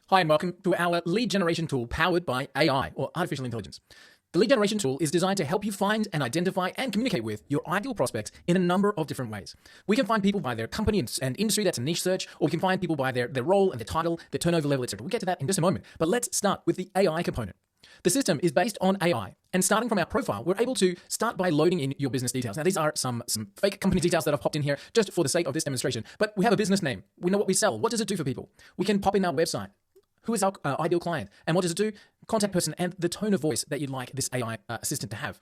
Hi and welcome to our lead generation tool powered by AI or artificial intelligence. The lead generation tool is designed to help you find and identify and communicate with your ideal prospects in a number of different ways. We can find people by their company and industry, that's a niche search, or we can find people by their role and their title, their turnover level, etc. We'll get to that in just a moment, but let's start with the AI component. The system is based on AI, and starting from our profile, we're able to start by loading in your business details. Now, these are some fake company details that I've popped in here just for the sake of this demonstration, but we have a business name. We know what we sell. What does it do for people? We can pop in our website. Who is our ideal client? And what does it do? Contact person and the tone of voice that you'd like this AI assistant to have.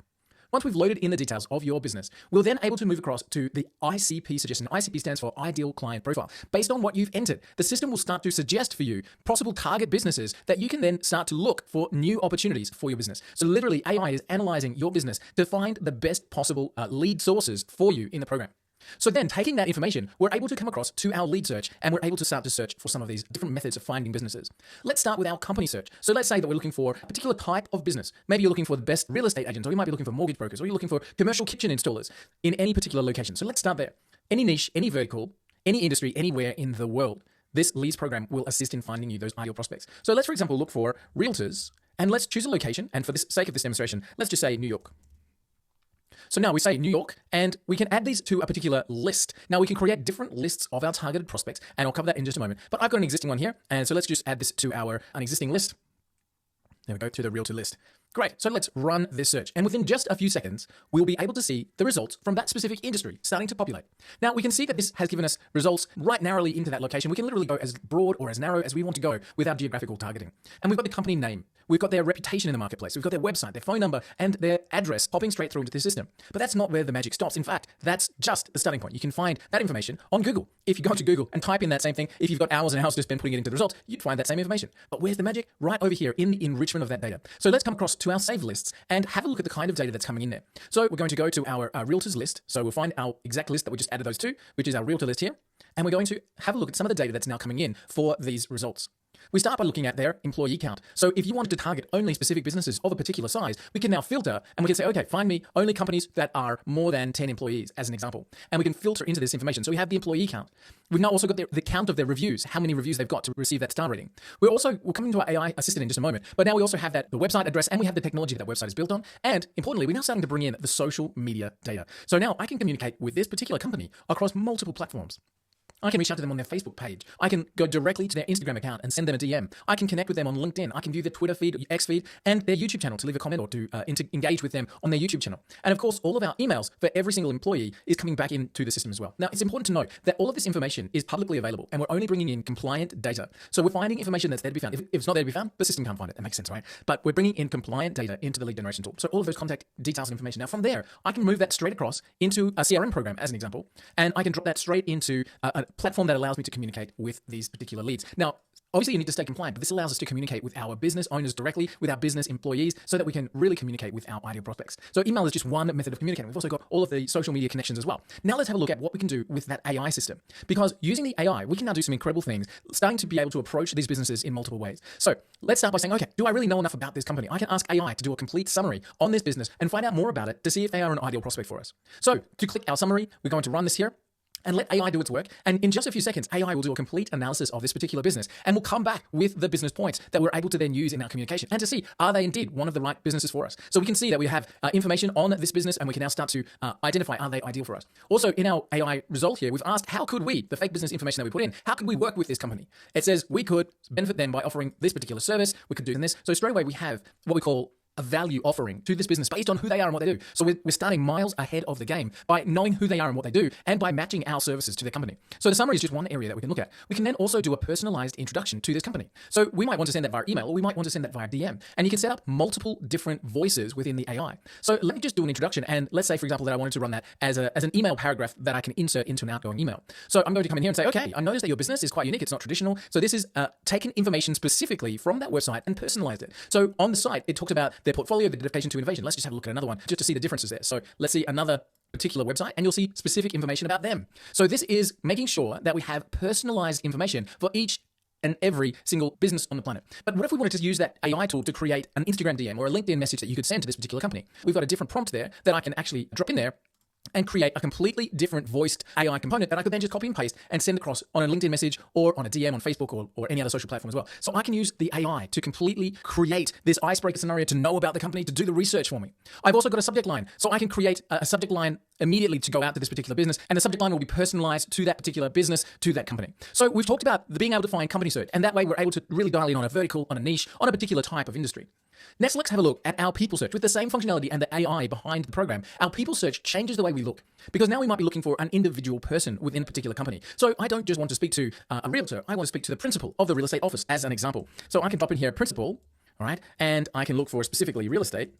Once we've loaded in the details of your business, we're then able to move across to the ICP suggestion. ICP stands for Ideal Client Profile. Based on what you've entered, the system will start to suggest for you possible target businesses that you can then start to look for new opportunities for your business. So literally, AI is analyzing your business to find the best possible lead sources for you in the program. So then, taking that information, we're able to come across to our lead search, and we're able to start to search for some of these different methods of finding businesses. Let's start with our company search. So let's say that we're looking for a particular type of business. Maybe you're looking for the best real estate agents, or you might be looking for mortgage brokers, or you're looking for commercial kitchen installers in any particular location. So let's start there. Any niche, any vertical, any industry, anywhere in the world, this leads program will assist in finding you those ideal prospects. So let's, for example, look for realtors, and let's choose a location. And for the sake of this demonstration, let's just say New York. So now we say New York, and we can add these to a particular list. Now we can create different lists of our targeted prospects, and I'll cover that in just a moment. But I've got an existing one here, and so let's just add this to an existing list. There we go, to the realtor list. Great, so let's run this search. And within just a few seconds, we'll be able to see the results from that specific industry starting to populate. Now, we can see that this has given us results right narrowly into that location. We can literally go as broad or as narrow as we want to go with our geographical targeting. And we've got the company name. We've got their reputation in the marketplace. We've got their website, their phone number, and their address popping straight through into the system. But that's not where the magic stops. In fact, that's just the starting point. You can find that information on Google. If you go to Google and type in that same thing, if you've got hours and hours to spend putting it into the results, you'd find that same information. But where's the magic? Right over here in the enrichment of that data. So let's come across to our saved lists and have a look at the kind of data that's coming in there. So we're going to go to our realtors list. So we'll find our exact list that we just added those to, which is our realtor list here. And we're going to have a look at some of the data that's now coming in for these results. We start by looking at their employee count. So if you wanted to target only specific businesses of a particular size, we can now filter and we can say, okay, find me only companies that are more than 10 employees as an example. And we can filter into this information. So we have the employee count. We've now also got the count of their reviews, how many reviews they've got to receive that star rating. We'll come into our AI assistant in just a moment, but now we also have the website address, and we have the technology that website is built on. And importantly, we're now starting to bring in the social media data. So now I can communicate with this particular company across multiple platforms. I can reach out to them on their Facebook page. I can go directly to their Instagram account and send them a DM. I can connect with them on LinkedIn. I can view their Twitter feed, X feed, and their YouTube channel to leave a comment or to engage with them on their YouTube channel. And of course, all of our emails for every single employee is coming back into the system as well. Now, it's important to note that all of this information is publicly available, and we're only bringing in compliant data. So we're finding information that's there to be found. If it's not there to be found, the system can't find it. That makes sense, right? But we're bringing in compliant data into the lead generation tool. So all of those contact details and information. Now, from there, I can move that straight across into a CRM program, as an example, and I can drop that straight into a platform that allows me to communicate with these particular leads. Now, obviously you need to stay compliant, but this allows us to communicate with our business owners directly, with our business employees, so that we can really communicate with our ideal prospects. So email is just one method of communicating. We've also got all of the social media connections as well. Now let's have a look at what we can do with that AI system. Because using the AI, we can now do some incredible things, starting to be able to approach these businesses in multiple ways. So let's start by saying, okay, do I really know enough about this company? I can ask AI to do a complete summary on this business and find out more about it to see if they are an ideal prospect for us. So to click our summary, we're going to run this here and let AI do its work. And in just a few seconds, AI will do a complete analysis of this particular business and will come back with the business points that we're able to then use in our communication and to see, are they indeed one of the right businesses for us? So we can see that we have information on this business, and we can now start to identify, are they ideal for us? Also, in our AI result here, we've asked, how could we, the fake business information that we put in, how could we work with this company? It says we could benefit them by offering this particular service. We could do this. So straight away, we have what we call a value offering to this business based on who they are and what they do. So we're starting miles ahead of the game by knowing who they are and what they do, and by matching our services to their company. So the summary is just one area that we can look at. We can then also do a personalized introduction to this company. So we might want to send that via email, or we might want to send that via DM. And you can set up multiple different voices within the AI. So let me just do an introduction. And let's say, for example, that I wanted to run that as an email paragraph that I can insert into an outgoing email. So I'm going to come in here and say, okay, I noticed that your business is quite unique. It's not traditional. So this is taken information specifically from that website and personalized it. So on the site, it talks about their portfolio, the dedication to innovation. Let's just have a look at another one just to see the differences there. So let's see another particular website, and you'll see specific information about them. So this is making sure that we have personalized information for each and every single business on the planet. But what if we wanted to use that AI tool to create an Instagram DM or a LinkedIn message that you could send to this particular company? We've got a different prompt there that I can actually drop in there and create a completely different voiced AI component that I could then just copy and paste and send across on a LinkedIn message or on a DM on Facebook or any other social platform as well. So I can use the AI to completely create this icebreaker scenario to know about the company, to do the research for me. I've also got a subject line, so I can create a subject line immediately to go out to this particular business, and the subject line will be personalized to that particular business, to that company. So we've talked about being able to find company search, and that way we're able to really dial in on a vertical, on a niche, on a particular type of industry. Next, let's have a look at our people search. With the same functionality and the AI behind the program, our people search changes the way we look, because now we might be looking for an individual person within a particular company. So I don't just want to speak to a realtor, I want to speak to the principal of the real estate office as an example. So I can pop in here principal, all right, and I can look for specifically real estate.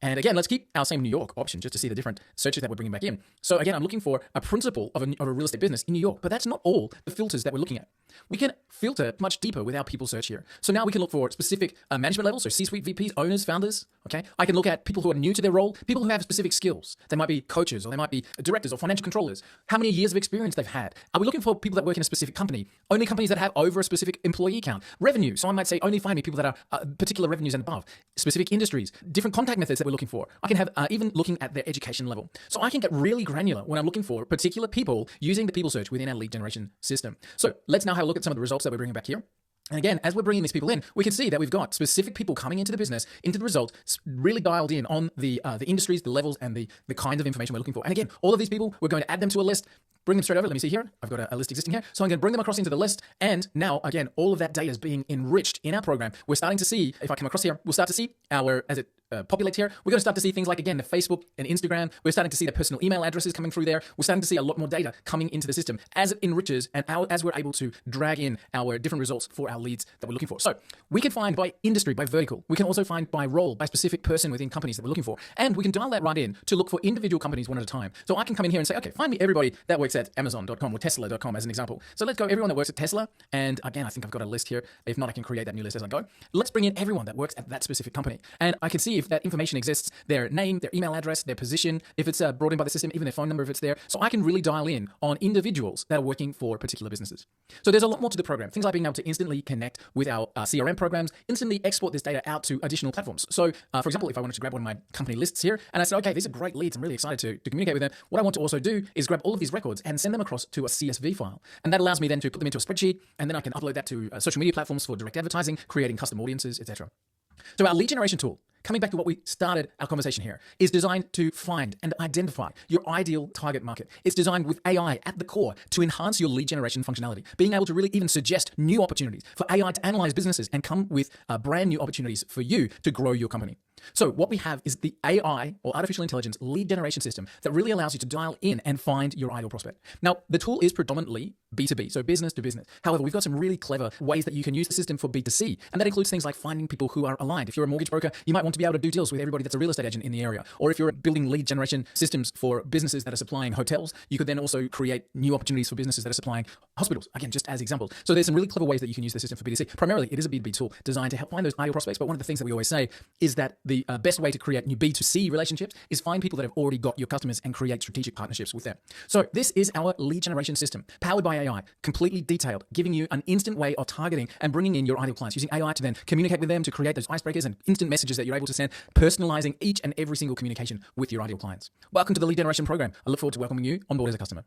And again, let's keep our same New York option just to see the different searches that we're bringing back in. So again, I'm looking for a principal of a real estate business in New York, but that's not all the filters that we're looking at. We can filter much deeper with our people search here. So now we can look for specific management levels, so C-suite VPs, owners, founders, okay? I can look at people who are new to their role, people who have specific skills. They might be coaches, or they might be directors or financial controllers. How many years of experience they've had. Are we looking for people that work in a specific company? Only companies that have over a specific employee count. Revenue, so I might say only find me people that are particular revenues and above. Specific industries, different contact methods that we're looking for. I can have even looking at their education level. So I can get really granular when I'm looking for particular people using the people search within our lead generation system. So let's now have a look at some of the results that we're bringing back here. And again, as we're bringing these people in, we can see that we've got specific people coming into the business, into the result, really dialed in on the industries, the levels, and the kind of information we're looking for. And again, all of these people, we're going to add them to a list, bring them straight over. Let me see here. I've got a list existing here. So I'm going to bring them across into the list. And now, again, all of that data is being enriched in our program. We're starting to see, if I come across here, we'll start to see as it populates here, we're going to start to see things like, again, the Facebook and Instagram. We're starting to see the personal email addresses coming through there. We're starting to see a lot more data coming into the system as it enriches and as we're able to drag in our different results for our leads that we're looking for. So we can find by industry, by vertical. We can also find by role, by specific person within companies that we're looking for. And we can dial that right in to look for individual companies one at a time. So I can come in here and say, okay, find me everybody that works at Amazon.com or Tesla.com as an example. So let's go everyone that works at Tesla. And again, I think I've got a list here. If not, I can create that new list as I go. Let's bring in everyone that works at that specific company. And I can see if that information exists, their name, their email address, their position, if it's brought in by the system, even their phone number if it's there. So I can really dial in on individuals that are working for particular businesses. So there's a lot more to the program. Things like being able to instantly connect with our CRM programs, instantly export this data out to additional platforms. So for example, if I wanted to grab one of my company lists here and I said, okay, these are great leads, I'm really excited to communicate with them. What I want to also do is grab all of these records and send them across to a CSV file. And that allows me then to put them into a spreadsheet, and then I can upload that to social media platforms for direct advertising, creating custom audiences, etc. So our lead generation tool, coming back to what we started our conversation here, is designed to find and identify your ideal target market. It's designed with AI at the core to enhance your lead generation functionality, being able to really even suggest new opportunities for AI to analyze businesses and come with brand new opportunities for you to grow your company. So what we have is the AI, or artificial intelligence, lead generation system that really allows you to dial in and find your ideal prospect. Now, the tool is predominantly B2B, so business to business. However, we've got some really clever ways that you can use the system for B2C, and that includes things like finding people who are aligned. If you're a mortgage broker, you might want to be able to do deals with everybody that's a real estate agent in the area. Or if you're building lead generation systems for businesses that are supplying hotels, you could then also create new opportunities for businesses that are supplying hospitals, again, just as examples. So there's some really clever ways that you can use the system for B2C. Primarily, it is a B2B tool designed to help find those ideal prospects, but one of the things that we always say is that the best way to create new B2C relationships is find people that have already got your customers and create strategic partnerships with them. So this is our lead generation system, powered by AI, completely detailed, giving you an instant way of targeting and bringing in your ideal clients, using AI to then communicate with them, to create those icebreakers and instant messages that you're able to send, personalizing each and every single communication with your ideal clients. Welcome to the lead generation program. I look forward to welcoming you on board as a customer.